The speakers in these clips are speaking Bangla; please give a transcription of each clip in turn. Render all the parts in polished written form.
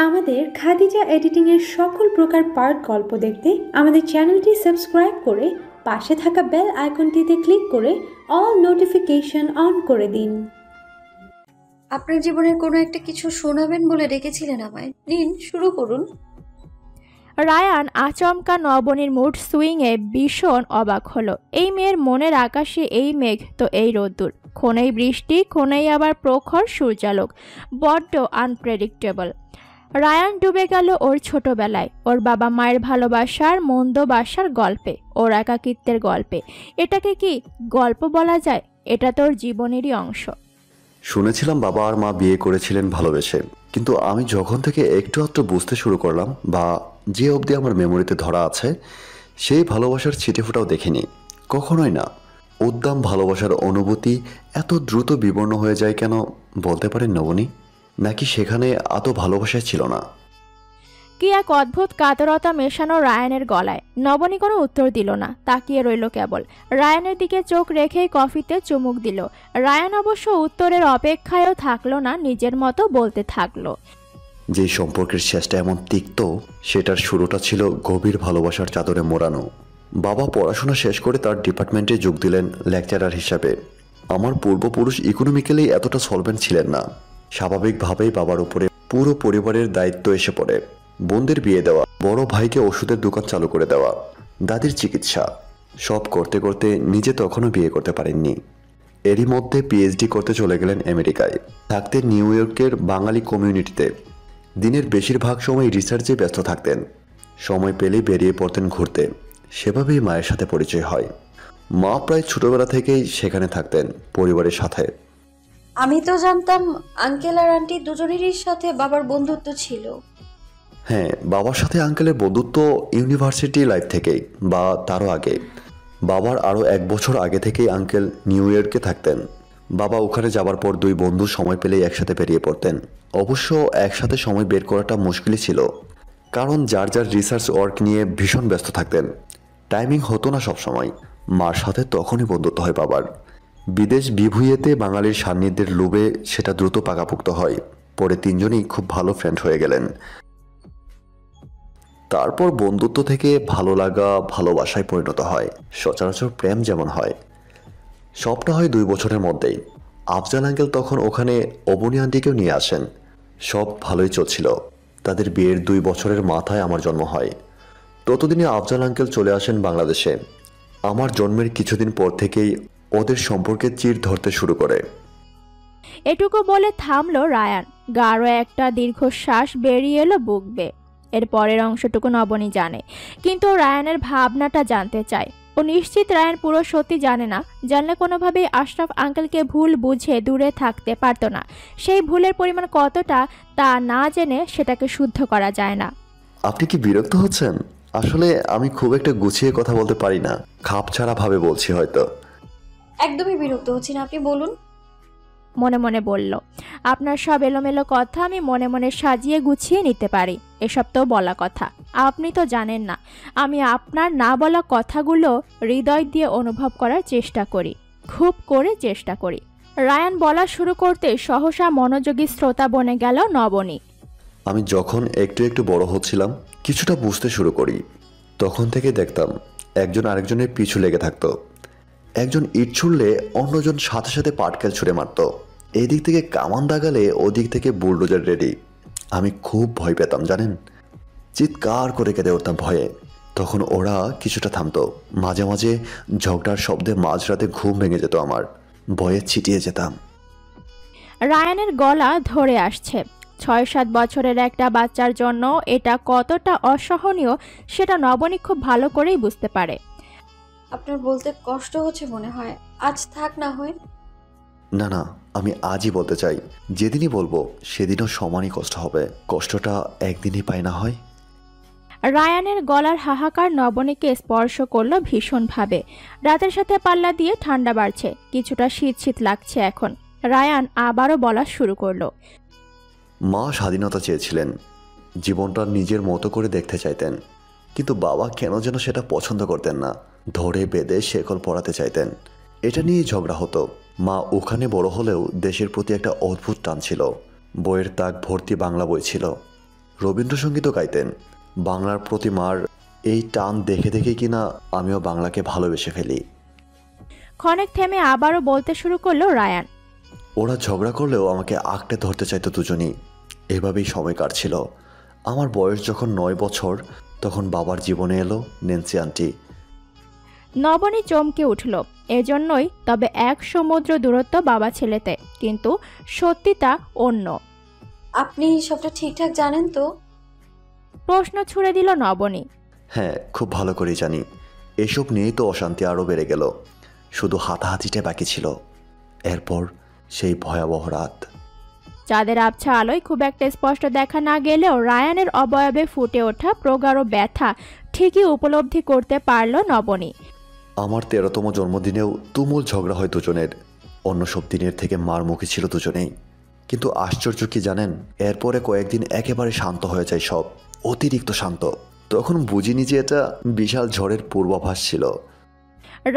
আমাদের খাদিজা এডিটিং এর সকল প্রকার পার্ট গল্প দেখতে আমাদের চ্যানেলটি সাবস্ক্রাইব করে পাশে থাকা বেল আইকনটিতে ক্লিক করে অল নোটিফিকেশন অন করে দিন। আপনার জীবনের কোনো একটা কিছু শোনাবেন বলে ডেকেছিলেন আমায়, নিন শুরু করুন। রায়ান আচমকা নবনীর মুড সুইংয়ে ভীষণ অবাক হলো। এই মেয়ের মনের আকাশে এই মেঘ তো এই রোদ্দুর, ক্ষণেই বৃষ্টি, ক্ষণেই আবার প্রখর সূর্যালোক, বড্ড আনপ্রেডিক্টেবল। রায়ান ডুবে গেল ওর ছোটবেলায়, ওর বাবা মায়ের ভালোবাসার মন্দবাসার গল্পে, ওর একাকিত্বের গল্পে। এটাকে কি গল্প বলা যায়? এটা তোর জীবনেরই অংশ। শুনেছিলাম বাবা আর মা বিয়ে করেছিলেন ভালোবেসে, কিন্তু আমি যখন থেকে একটু আধটু বুঝতে শুরু করলাম বা যে অবধি আমার মেমোরিতে ধরা আছে, সেই ভালোবাসার ছিটেফোঁটাও দেখিনি, কখনোই না। উদ্দাম ভালোবাসার অনুভূতি এত দ্রুত বিবর্ণ হয়ে যায় কেন বলতে পারেন নবনী? নাকি সেখানে এত ভালোবাসা ছিল না? কি এক অদ্ভুত কাতরতা মেশানো রায়ানের গলায়। নবনী কোনো উত্তর দিল না, তাকিয়ে রইল কেবল। রায়ানের দিকে চোখ রেখেই কফিতে চুমুক দিল। রায়ান অবশ্য উত্তরের অপেক্ষায়ও থাকলো না, নিজের মতো বলতে থাকলো। যে সম্পর্কের শেষটা এমন তিক্ত, সেটার শুরুটা ছিল গভীর ভালোবাসার চাদরে মোড়ানো। বাবা পড়াশোনা শেষ করে তার ডিপার্টমেন্টে যোগ দিলেন লেকচারার হিসাবে। আমার পূর্বপুরুষ ইকোনমিক্যালি এতটা সলভেন্ট ছিলেন না। স্বাভাবিকভাবেই বাবার উপরে পুরো পরিবারের দায়িত্ব এসে পড়ে। বোনদের বিয়ে দেওয়া, বড় ভাইকে ওষুধের দোকান চালু করে দেওয়া, দাদির চিকিৎসা, সব করতে করতে নিজে তখনও বিয়ে করতে পারেননি। এরই মধ্যে পিএইচডি করতে চলে গেলেন আমেরিকায়। থাকতেন নিউ ইয়র্কের বাঙালি কমিউনিটিতে। দিনের বেশিরভাগ সময় রিসার্চে ব্যস্ত থাকতেন। সময় পেলেই বেরিয়ে পড়তেন ঘুরতে। সেভাবেই মায়ের সাথে পরিচয় হয়। মা প্রায় ছোটবেলা থেকেই সেখানে থাকতেন পরিবারের সাথে। আমি তো জানতাম আঙ্কেল আর আন্টি দুজনেরই সাথে বাবার বন্ধুত্ব ছিল। হ্যাঁ, বাবার সাথে আঙ্কেলের বন্ধুত্ব ইউনিভার্সিটি লাইফ থেকেই বা তারও আগে। বাবার আরও 1 বছর আগে থেকেই আঙ্কেল নিউ ইয়র্কে থাকতেন। বাবা ওখানে যাবার পর দুই বন্ধু সময় পেলেই একসাথে বেরিয়ে পড়তেন। অবশ্য একসাথে সময় বের করাটা মুশকিলই ছিল, কারণ যার যার রিসার্চ ওয়ার্ক নিয়ে ভীষণ ব্যস্ত থাকতেন। টাইমিং হতো না সবসময়। মার সাথে তখনই বন্ধুত্ব হয় বাবার। বিদেশ বিভুঁইয়েতে বাঙালির সান্নিধ্যের লোভে সেটা দ্রুত পাকাপোক্ত হয়। পরে তিনজনই খুব ভালো ফ্রেন্ড হয়ে গেলেন। তারপর বন্ধুত্ব থেকে ভালো লাগা ভালোবাসায় পরিণত হয়। সচরাচর প্রেম যেমন হয়, সবটা হয় 2 বছরের মধ্যেই। আফজাল আঙ্কেল তখন ওখানে অবনী আন্টিকেও নিয়ে আসেন। সব ভালোই চলছিল। তাদের বিয়ের 2 বছরের মাথায় আমার জন্ম হয়। ততদিনে আফজাল আঙ্কেল চলে আসেন বাংলাদেশে। আমার জন্মের কিছুদিন পর থেকেই ওদের সম্পর্কে চির ধরতে শুরু করে। এটুকু বলে থামলো রায়ান। গাঢ় একটা দীর্ঘশ্বাস বেরিয়ে এলো বুক বেয়ে। এর পরের অংশটুকু নবনী জানে, কিন্তু রায়ানের ভাবনাটা জানতে চায়। ও নিশ্চিত রায়ান পুরো সত্যি জানে না। জানলে কোনোভাবেই আশরাফ আঙ্কেলকে ভুল বুঝে দূরে থাকতে পারতো না। সেই ভুলের পরিমাণ কতটা তা না জেনে সেটাকে শুদ্ধ করা যায় না। আপনি কি বিরক্ত হচ্ছেন? আসলে আমি খুব একটা গুছিয়ে কথা বলতে পারি না, খাপ ছাড়া ভাবে বলছি হয়তো। একদমই বিরক্ত হচ্ছি না, আপনি বলুন। মনে মনে বলল, আপনার সব এলোমেলো কথা আমি মনে মনে সাজিয়ে গুছিয়ে নিতে পারি। এসব তো বলা কথা। আপনি তো জানেন না, আমি আপনার না বলা কথাগুলো হৃদয় দিয়ে অনুভব করার চেষ্টা করি, খুব করে চেষ্টা করি। রায়ান বলা শুরু করতে সহসা মনোযোগী শ্রোতা বনে গেল নবনী। আমি যখন একটু একটু বড় হচ্ছিলাম, কিছুটা বুঝতে শুরু করি, তখন থেকে দেখতাম একজন আরেকজনের পিছু লেগে থাকতো। একজন ইট ছুড়লে অন্যজন সাথে সাথে পাটকেল ছুঁড়ে মারত। এদিক থেকে কামান দাগালে ওদিক থেকে বুলডোজার রেডি। আমি খুব ভয় পেতাম জানেন, চিৎকার করে কেঁদে উঠতাম ভয়ে। তখন ওরা কিছুটা থামতো। মাঝে মাঝে ঝগড়ার শব্দে মাঝরাতে ঘুম ভেঙে যেত আমার। ভয়ে ছিটিয়ে যেতাম। রায়ানের গলা ধরে আসছে। 6-7 বছরের একটা বাচ্চার জন্য এটা কতটা অসহনীয় সেটা নবনী খুব ভালো করেই বুঝতে পারে। আপনার বলতে কষ্ট হচ্ছে মনে হয়, আজ থাক না হয়। না না, আমি আজই বলতে চাই। যেদিনই বলবো সেদিনও সমানই কষ্ট হবে। কষ্টটা একদিনই পায় না হয়। রায়ানের গলার হাহাকার নবনীকে স্পর্শ করলো ভীষণভাবে। রাতের সাথে পাল্লা দিয়ে ঠান্ডা বাড়ছে, কিছুটা শীত শীত লাগছে এখন। রায়ান আবারও বলা শুরু করলো, মা স্বাধীনতা চেয়েছিলেন, জীবনটা নিজের মতো করে দেখতে চাইতেন, কিন্তু বাবা কেন যেন সেটা পছন্দ করতেন না। ধরে বেঁধে শেকল পরাতে চাইতেন। এটা নিয়েই ঝগড়া হতো। মা ওখানে বড় হলেও দেশের প্রতি একটা অদ্ভুত টান ছিল। বইয়ের তাক ভর্তি বাংলা বই ছিল, রবীন্দ্রসঙ্গীতও গাইতেন। বাংলার প্রতি মার এই টান দেখে দেখে কিনা আমিও বাংলাকে ভালোবেসে ফেলি। ক্ষণেক থেমে আবারও বলতে শুরু করলো রায়ান। ওরা ঝগড়া করলেও আমাকে আঁকড়ে ধরতে চাইতো দুজনই। এভাবেই সময় কাটছিল। আমার বয়স যখন 9 বছর তখন বাবার জীবনে এলো নেন্সি আন্টি। নবনী চমকে উঠল। এজন্যই তবে এক সমুদ্র দূরত্ব বাবা ছেলেতে, কিন্তু সত্যিটা অন্য। আপনি সবটা ঠিকঠাক জানেন তো? প্রশ্ন ছুড়ে দিল নবনী। হ্যাঁ, খুব ভালো করে জানি। এসব নিয়েই তো অশান্তি আরও বেড়ে গেল। শুধু হাতাহাতিটা বাকি ছিল। এরপর সেই ভয়াবহ রাত। চাঁদের আবছা আলোয় খুব একটা স্পষ্ট দেখা না গেলেও রায়ানের অবয়বে ফুটে ওঠা প্রগাঢ় ব্যথা ঠিকই উপলব্ধি করতে পারল নবনী। আমার 13তম জন্মদিনেও তুমুল ঝগড়া হয় দুজনের। অন্য সব দিনের থেকে মার মুখে ছিল দুজনেই। কিন্তু আশ্চর্য কি জানেন, এরপরে কয়েকদিন একেবারে শান্ত হয়ে যায় সব, অতিরিক্ত শান্ত। তখন বুঝিনি যে এটা বিশাল ঝড়ের পূর্বাভাস ছিল।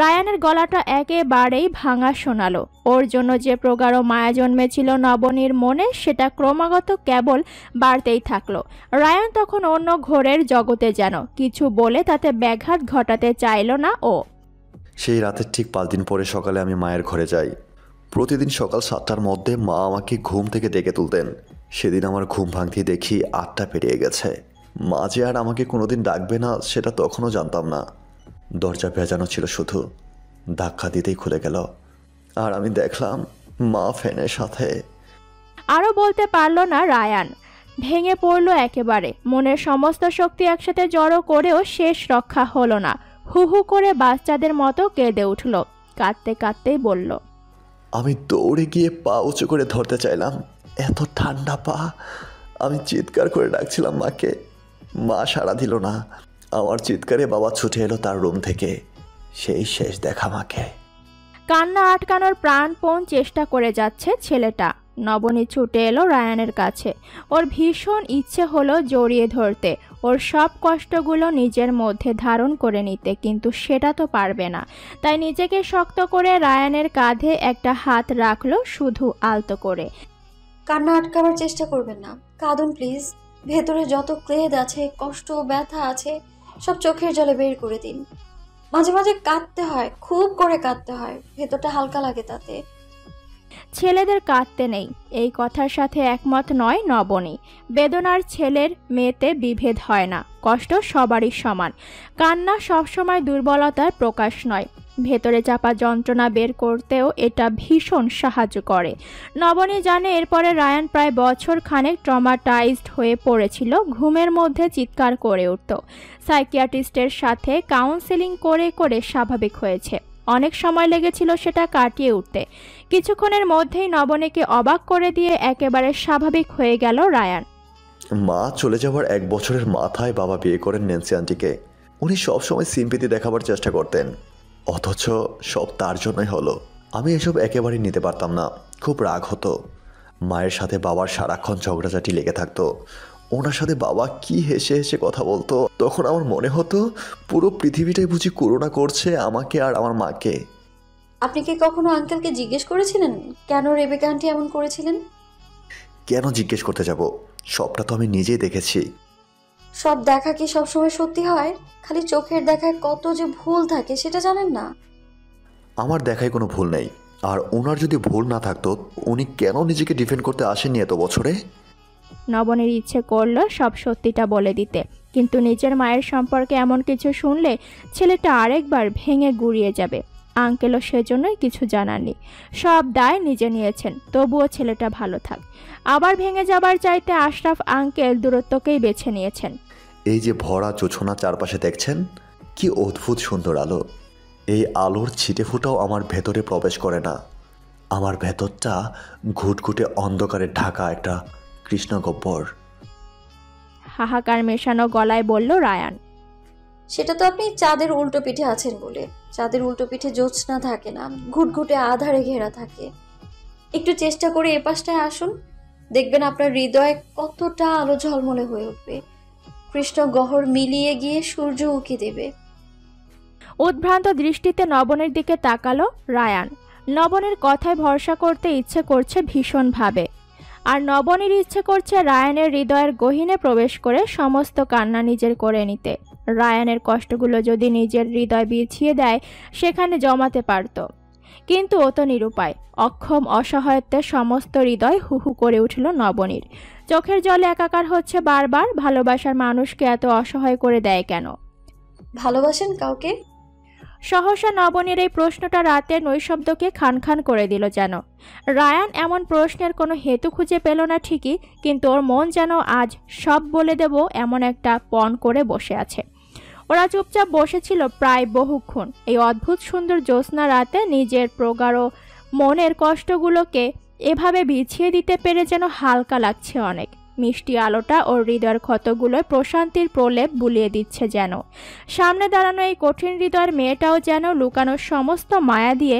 রায়ানের গলাটা একেবারেই ভাঙা শোনালো। ওর জন্য যে প্রগাঢ় মায়া জন্মেছিল নবনীর মনে, সেটা ক্রমাগত কেবল বাড়তেই থাকলো। রায়ান তখন অন্য ঘোরের জগতে, যেন কিছু বলে তাতে ব্যাঘাত ঘটাতে চাইল না ও। সেই রাতের ঠিক 5 দিন পরে সকালে আমি মায়ের ঘরে যাই। প্রতিদিন সকাল 7টার মধ্যে মা আমাকে ঘুম থেকে ডেকে তুলতেন। সেদিন আমার ঘুম ভাঙতে দেখি 8টা পেরিয়ে গেছে। মা যে আর আমাকে কোনোদিন ডাকবে না সেটা তখনও জানতাম না। দরজা ভেজানো ছিল শুধু, ধাক্কা দিতেই খুলে গেল। আর আমি দেখলাম মা ফ্যানের সাথে। আরও বলতে পারল না রায়ান। ভেঙে পড়ল একেবারে। মনের সমস্ত শক্তি একসাথে জড়ো করেও শেষ রক্ষা হলো না। হু হু করে বাচ্চাদের মতো কেঁদে উঠল। কাঁদতে কাঁদতেই বলল, আমি দৌড়ে গিয়ে পা উঁচু করে ধরতে চাইলাম, এত ঠান্ডা পা। আমি চিৎকার করে ডাকছিলাম মাকে, মা সাড়া দিল না। আমার চিৎকারে বাবা ছুটে এলো তার রুম থেকে। সেই শেষ দেখা মাকে। কান্না আটকানোর প্রাণপণ চেষ্টা করে যাচ্ছে ছেলেটা। নবনী ছুটে এলো রায়ানের কাছে। ওর ভীষণ ইচ্ছে হলো জড়িয়ে ধরতে, ওর সব কষ্টগুলো নিজের মধ্যে ধারণ করে নিতে, কিন্তু সেটা তো পারবে না। তাই নিজেকে শক্ত করে রায়ানের কাঁধে একটা হাত রাখলো, শুধু আলতো করে। কান্না আটকাবার চেষ্টা করবেন না, কাঁদুন প্লিজ। ভেতরে যত ক্লেদ আছে, কষ্ট ব্যথা আছে, সব চোখের জলে বের করে দিন। মাঝে মাঝে কাঁদতে হয়, খুব করে কাঁদতে হয়, ভেতরটা হালকা লাগে তাতে। ছেলেদের কাঁদতে নেই, এই কথার সাথে একমত নয় নবনী। বেদনার ছেলের মেয়েতে বিভেদ হয় না, কষ্ট সবারই সমান। কান্না সবসময় দুর্বলতার প্রকাশ নয়, ভেতরে চাপা যন্ত্রণা বের করতেও এটা ভীষণ সাহায্য করে। নবনী জানে এরপরে রায়ান প্রায় বছর খানেক ট্রমাটাইজড হয়ে পড়েছিল, ঘুমের মধ্যে চিৎকার করে উঠত। সাইকিয়াট্রিস্টের সাথে কাউন্সেলিং করে করে স্বাভাবিক হয়েছে। অনেক সময় লেগেছিল সেটা কাটিয়ে উঠতে। কিছুক্ষণের মধ্যেই নবনীকে অবাক করে দিয়ে একেবারে স্বাভাবিক হয়ে গেল রায়ান। মা চলে যাওয়ার 1 বছরের মাথায় বাবা বিয়ে করেন নেন্সি আন্টিকে। উনি সবসময় সিম্পেথি দেখাবার চেষ্টা করতেন, অথচ সব তার জন্যই হলো। আমি এসব একেবারেই নিতে পারতাম না, খুব রাগ হতো। মায়ের সাথে বাবার সারাক্ষণ ঝগড়াঝাটি লেগে থাকতো। ওনার সাথে বাবা কি হেসে হেসে কথা বলতো, তখন আমার মনে হতো পুরো পৃথিবীটাই বুঝি করুণা করছে আমাকে আর আমার মাকে। আপনি কি কখনো আঙ্কেলকে জিজ্ঞেস করেছিলেন কেন রেবেকা আন্টি এমন করেছিলেন? কেন জিজ্ঞেস করতে যাব, সবটা তো আমি নিজেই দেখেছি। সব দেখা কি সবসময় সত্যি হয়? খালি চোখের দেখায় কত যে ভুল থাকে সেটা জানেন না? আমার দেখায় কোনো ভুল নেই। আর ওনার যদি ভুল না থাকতো উনি কেন নিজেকে ডিফেন্ড করতে আসেননি এত বছরে? নবনীর ইচ্ছে করলো সব সত্যিটা বলে দিতে, কিন্তু নিজের মায়ের সম্পর্কে এমন কিছু শুনলে ছেলেটা আরেকবার ভেঙে গুড়িয়ে যাবে। আঙ্কেলও সেজন্যই কিছু জানাননি, সব দায় নিজে নিয়েছেন। তবুও ছেলেটা ভালো থাক। আবার ভেঙে যাবার চাইতে আশরাফ আঙ্কেল দূরত্বকেই বেছে নিয়েছেন। এই যে ভরা জোছনা চারপাশে দেখছেন, কি অদ্ভুত সুন্দর আলো। এই আলোর ছিটে ফুটাও আমার ভেতরে প্রবেশ করে না। আমার ভেতরটা ঘুটঘুটে অন্ধকারে ঢাকা একটা কৃষ্ণগহ্বর। হাহাকার মেশানো গলায় বলল রায়ান। সেটা তো আপনি চাঁদের উল্টো পিঠে আছেন বলে। চাঁদের উল্টো পিঠে জ্যোৎস্না থাকে না, ঘুটঘুটে আধারে ঘেরা থাকে। একটু চেষ্টা করে এ পাশটায় আসুন, দেখবেন আপনার হৃদয় কতটা আলো ঝলমলে হয়ে উঠবে। কৃষ্ণ গহ্বর মিলিয়ে গিয়ে সূর্য উঁকি দেবে। উদ্ভ্রান্ত দৃষ্টিতে নবনীর দিকে তাকালো রায়ান। নবনীর কথায় ভরসা করতে ইচ্ছে করছে ভীষণভাবে, আর নবনীর ইচ্ছে করছে রায়ানের হৃদয়ের গহীনে প্রবেশ করে সমস্ত কান্না নিজের করে নিতে। রায়ানের কষ্টগুলো যদি নিজের হৃদয় বিছিয়ে দেয় সেখানে জমাতে পারত, কিন্তু ও তো নিরুপায়, অক্ষম, অসহায়ত্বের সমস্ত হৃদয় হুহু করে উঠল নবনীর। চোখের জলে একাকার হচ্ছে বারবার। ভালোবাসার মানুষকে এত অসহায় করে দেয় কেন? ভালোবাসেন কাউকে? সহসা নবনীর এই প্রশ্নটা রাতের নৈশব্দকে খান খান করে দিল যেন। রায়ান এমন প্রশ্নের কোনো হেতু খুঁজে পেল না ঠিকই, কিন্তু ওর মন যেন আজ সব বলে দেব এমন একটা পণ করে বসে আছে। ওরা চুপচাপ বসেছিল প্রায় বহুক্ষণ। এই অদ্ভুত সুন্দর জ্যোৎস্না রাতে নিজের প্রগাঢ় মনের কষ্টগুলোকে এভাবে বিছিয়ে দিতে পেরে যেন হালকা লাগছে অনেক। মিষ্টি আলোটা ওর হৃদয়ের ক্ষতগুলোয় প্রশান্তির প্রলেপ বুলিয়ে দিচ্ছে যেন। সামনে দাঁড়ানো এই কঠিন হৃদয়ের মেয়েটাও যেন লুকানোর সমস্ত মায়া দিয়ে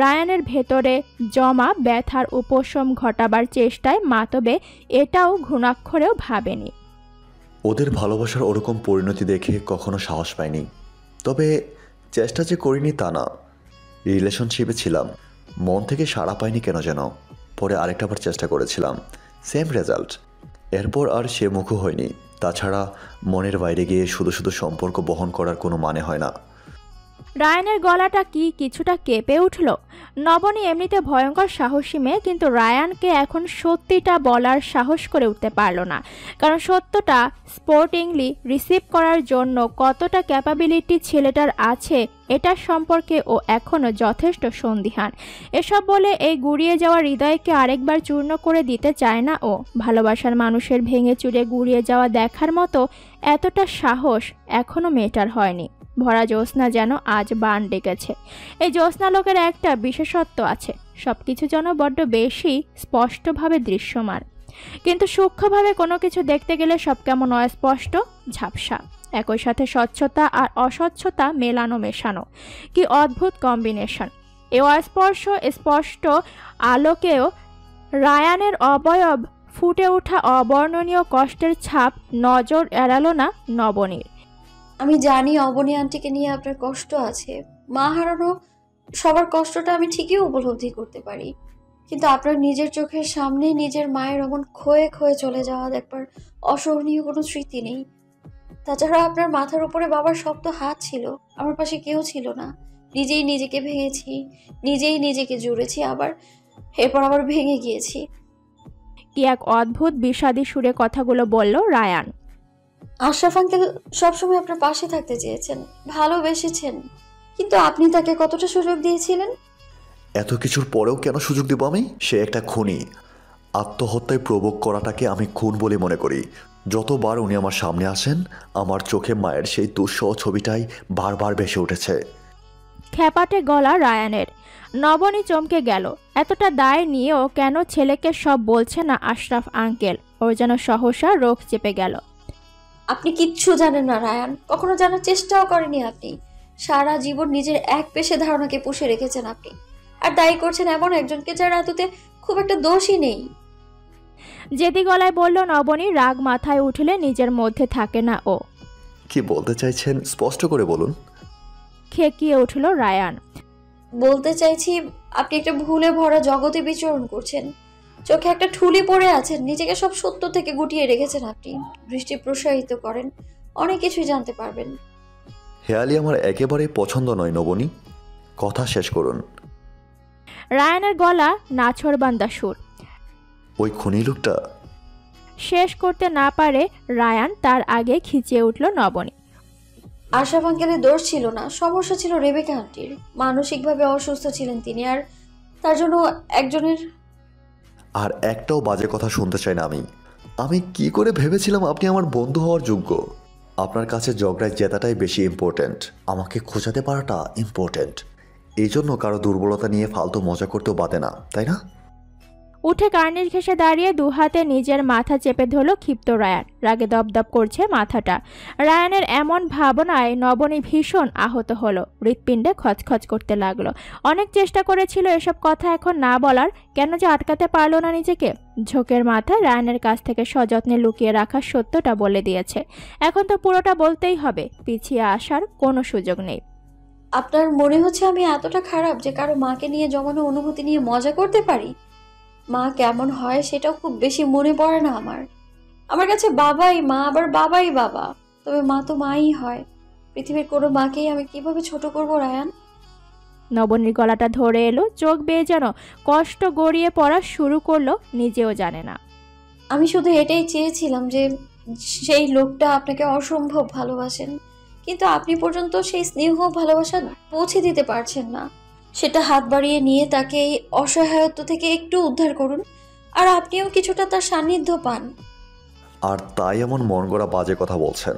রায়ানের ভেতরে জমা ব্যথার উপশম ঘটাবার চেষ্টায় মাতবে, এটাও ঘুণাক্ষরেও ভাবেনি। ওদের ভালোবাসার ওরকম পরিণতি দেখে কখনো সাহস পাইনি, তবে চেষ্টা যে করিনি তা না। রিলেশনশিপে ছিলাম, মন থেকে সাড়া পাইনি কেন যেন। পরে আরেকটাবার চেষ্টা করেছিলাম, সেম রেজাল্ট। এরপর আর সে মুখও হয়নি। তাছাড়া মনের বাইরে গিয়ে শুধু শুধু সম্পর্ক বহন করার কোনো মানে হয় না। রায়ানের গলাটা কি কিছুটা কেঁপে উঠল। নবনী এমনিতে ভয়ঙ্কর সাহসী মেয়ে, কিন্তু রায়ানকে এখন সত্যিটা বলার সাহস করে উঠতে পারল না। কারণ সত্যটা স্পোর্টিংলি রিসিভ করার জন্য কতটা ক্যাপাবিলিটি ছেলেটার আছে এটার সম্পর্কে ও এখনও যথেষ্ট সন্দিহান। এসব বলে এই গুড়িয়ে যাওয়া হৃদয়কে আরেকবার চূর্ণ করে দিতে চায় না ও। ভালোবাসার মানুষের ভেঙে চুরে গুড়িয়ে যাওয়া দেখার মতো এতটা সাহস এখনও মেয়েটার হয়নি। ভরা জ্যোৎস্না যেন আজ বান ডেকেছে। এই জ্যোৎস্না লোকের একটা বিশেষত্ব আছে, সবকিছু যেন বড্ড বেশি স্পষ্টভাবে দৃশ্যমান, কিন্তু সূক্ষ্মভাবে কোনো কিছু দেখতে গেলে সব কেমন অস্পষ্ট, ঝাপসা। একই সাথে স্বচ্ছতা আর অস্বচ্ছতা মেলানো মেশানো, কি অদ্ভুত কম্বিনেশন। এ অস্পর্শ স্পষ্ট আলোকেও রায়ানের অবয়ব ফুটে ওঠা অবর্ণনীয় কষ্টের ছাপ নজর এড়ালো না নবনীর। আমি জানি অবনী আন্টিকে নিয়ে আপনার কষ্ট আছে। মা হারানো সবার কষ্টটা আমি ঠিকই উপলব্ধি করতে পারি, কিন্তু আপনার নিজের চোখের সামনে নিজের মায়ের অমন ক্ষয়ে ক্ষয়ে চলে যাওয়া দেখবার অসহনীয় কোনো স্মৃতি নেই। তাছাড়া আপনার মাথার উপরে বাবার শক্ত হাত ছিল, আমার পাশে কেউ ছিল না। নিজেই নিজেকে ভেঙেছি, নিজেই নিজেকে জুড়েছি, এরপর আবার ভেঙে গিয়েছি। কি এক অদ্ভুত বিষাদী সুরে কথাগুলো বলল রায়ান। আশরাফ আঙ্কেল সবসময় আপনার পাশে থাকতে চেয়েছেন, ভালোবেসেছেন, কিন্তু আপনি তাকে কতটা সুযোগ দিয়েছিলেন? এত কিছুর পরেও কেন সুযোগ দেব আমি? সে একটা খুনি। আত্মহত্যায় প্রভোগ করাটাকে আমি খুন বলে মনে করি। যতবার উনি আমার সামনে আসেন, আমার চোখে মায়ের সেই দুঃসহ ছবিটাই বারবার ভেসে উঠেছে। খ্যাপাটে গলা রায়ানের। নবনী চমকে গেল। এতটা দায় নিয়েও কেন ছেলেকে সব বলছে না আশরাফ আঙ্কেল? ওর যেন সহসা রোগ চেপে গেল। আপনি কিচ্ছু জানেন না রায়ান, কখনো জানার চেষ্টাও করেনি আপনি। সারা জীবন নিজের এক পেশে ধারণাকে পুষে রেখেছেন আপনি, আর দায়ী করছেন এমন একজনকে যার এততে খুব একটা দোষই নেই। জেদি গলায় বলল নবনী। রাগ মাথায় উঠলে নিজের মধ্যে থাকে না ও। কি বলতে চাইছেন স্পষ্ট করে বলুন। খেকিয়ে উঠল রায়ান। বলতে চাইছি, আপনি একটা ভুলে ভরা জগতে বিচরণ করছেন। চোখে একটা ঠুলি পড়ে আছেন, নিজেকে সব সত্য থেকে গুটিয়ে রেখেছেন আপনি। দৃষ্টি প্রসারিত করেন, অনেক কিছুই জানতে পারবেন। হেয়ালি আমার একেবারে পছন্দ নয় নবনী, কথা শেষ করুন। রায়ানের গলা নাছোড়বান্দা সুর। ওই খুনি লোকটা। শেষ করতে না পারে রায়ান, তার আগে খিচিয়ে উঠল নবনী। আশরাফ আঙ্কেলের দোষ ছিল না, সমস্যা ছিল রেবেকা আন্টির। মানসিকভাবে অসুস্থ ছিলেন তিনি, আর তার জন্য একজনের। আর একটাও বাজে কথা শুনতে চাই না আমি কি করে ভেবেছিলাম আপনি আমার বন্ধু হওয়ার যোগ্য? আপনার কাছে ঝগড়ায় জেতাটাই বেশি ইম্পর্ট্যান্ট, আমাকে খোঁজাতে পারাটা ইম্পর্ট্যান্ট। এই জন্য কারো দুর্বলতা নিয়ে ফালতু মজা করতেও বাদে না, তাই না? উঠে কার্নিশ ঘেঁষে দাঁড়িয়ে দুহাতে নিজের মাথা চেপে ধরল ক্ষিপ্ত রায়ান। রাগে দপদপ করছে মাথাটা। রায়ানের এমন ভাবনায় নবনী ভীষণ আহত হলো, হৃৎপিণ্ডে খচখচ করতে লাগলো। অনেক চেষ্টা করেছিল এসব কথা এখন না বলার, কেন যে আটকাতে পারল না নিজেকে। ঝোঁকের মাথায় রায়ানের কাছ থেকে সযত্নে লুকিয়ে রাখা সত্যটা বলে দিয়েছে, এখন তো পুরোটা বলতেই হবে, পিছিয়ে আসার কোনো সুযোগ নেই। আপনার মনে হচ্ছে আমি এতটা খারাপ যে কারো মাকে নিয়ে জমানো অনুভূতি নিয়ে মজা করতে পারি? মা কেমন হয় সেটাও খুব বেশি মনে পড়ে না আমার। আমার কাছে বাবাই মা, আবার বাবাই বাবা। তবে মা তো মাই হয়। পৃথিবীর কোনো মাকেই আমি কিভাবে ছোট করব রায়ান? নবনীর গলাটা ধরে এলো, চোখ বেয়ে যেন কষ্ট গড়িয়ে পড়া শুরু করলো, নিজেও জানে না। আমি শুধু এটাই চেয়েছিলাম যে সেই লোকটা আপনাকে অসম্ভব ভালোবাসেন, কিন্তু আপনি পর্যন্ত সেই স্নেহ ভালোবাসা পৌঁছে দিতে পারছেন না। সেটা হাত বাড়িয়ে নিয়ে তাকে এই অসহায়ত্ব থেকে একটু উদ্ধার করুন, আর আপনিও কিছুটা তার সান্নিধ্য পান। আর তাই এমন মন গড়া বাজে কথা বলছেন?